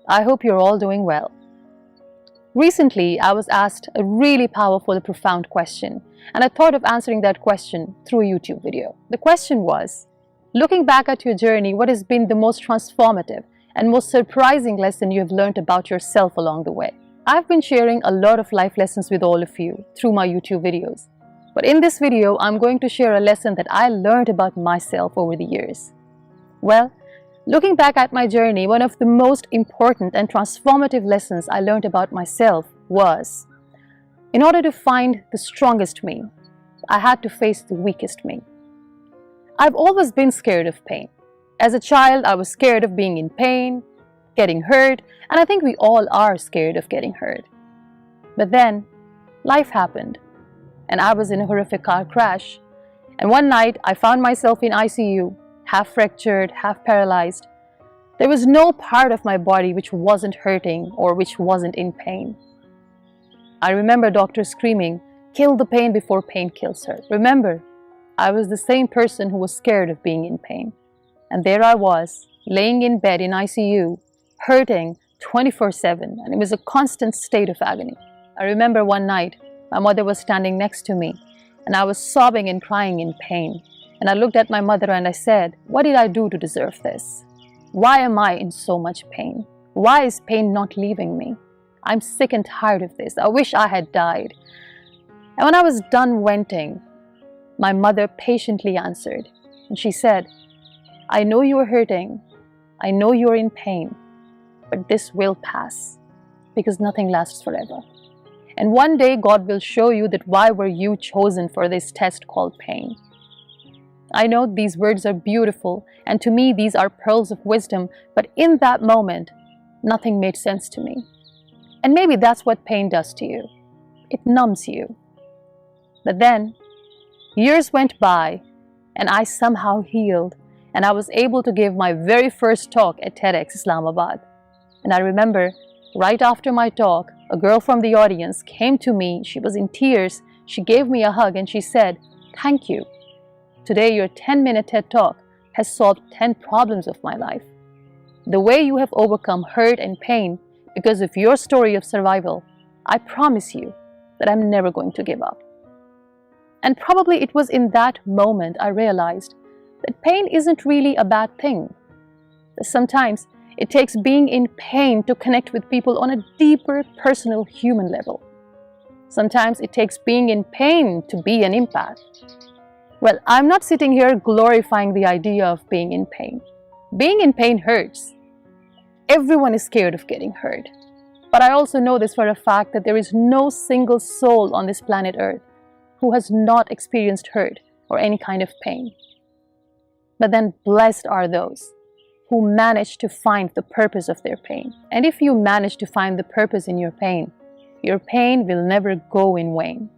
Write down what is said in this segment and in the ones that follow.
I hope you're all doing well. Recently, I was asked a really powerful and profound question, and I thought of answering that question through a YouTube video. The question was, looking back at your journey, what has been the most transformative and most surprising lesson you have learned about yourself along the way? I've been sharing a lot of life lessons with all of you through my YouTube videos. But in this video, I'm going to share a lesson that I learned about myself over the years. Well, looking back at my journey, one of the most important and transformative lessons I learned about myself was, in order to find the strongest me, I had to face the weakest me. I've always been scared of pain. As a child, I was scared of being in pain, getting hurt, and I think we all are scared of getting hurt. But then, life happened, and I was in a horrific car crash. And one night, I found myself in ICU, half fractured, half paralyzed. There was no part of my body which wasn't hurting or which wasn't in pain. I remember doctors screaming, "Kill the pain before pain kills her." Remember, I was the same person who was scared of being in pain. And there I was, laying in bed in ICU, hurting 24/7, and it was a constant state of agony. I remember one night, my mother was standing next to me, and I was sobbing and crying in pain. And I looked at my mother and I said, "What did I do to deserve this? Why am I in so much pain? Why is pain not leaving me? I'm sick and tired of this. I wish I had died." And when I was done venting, my mother patiently answered, and she said, "I know you are hurting. I know you are in pain, but this will pass, because nothing lasts forever. And one day God will show you that why were you chosen for this test called pain." I know these words are beautiful, and to me these are pearls of wisdom, but in that moment, nothing made sense to me. And maybe that's what pain does to you. It numbs you. But then, years went by, and I somehow healed, and I was able to give my very first talk at TEDx Islamabad. And I remember, right after my talk, a girl from the audience came to me. She was in tears. She gave me a hug and she said, "Thank you. Today your 10-minute TED Talk has solved 10 problems of my life. The way you have overcome hurt and pain because of your story of survival, I promise you that I'm never going to give up." And probably it was in that moment I realized that pain isn't really a bad thing. That sometimes it takes being in pain to connect with people on a deeper, personal, human level. Sometimes it takes being in pain to be an empath. Well, I'm not sitting here glorifying the idea of being in pain. Being in pain hurts. Everyone is scared of getting hurt. But I also know this for a fact that there is no single soul on this planet Earth who has not experienced hurt or any kind of pain. But then blessed are those who manage to find the purpose of their pain. And if you manage to find the purpose in your pain will never go in vain.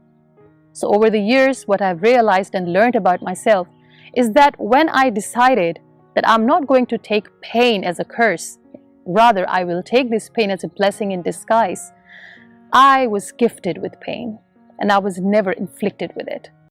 So over the years, what I've realized and learned about myself is that when I decided that I'm not going to take pain as a curse, rather I will take this pain as a blessing in disguise, I was gifted with pain, and I was never inflicted with it.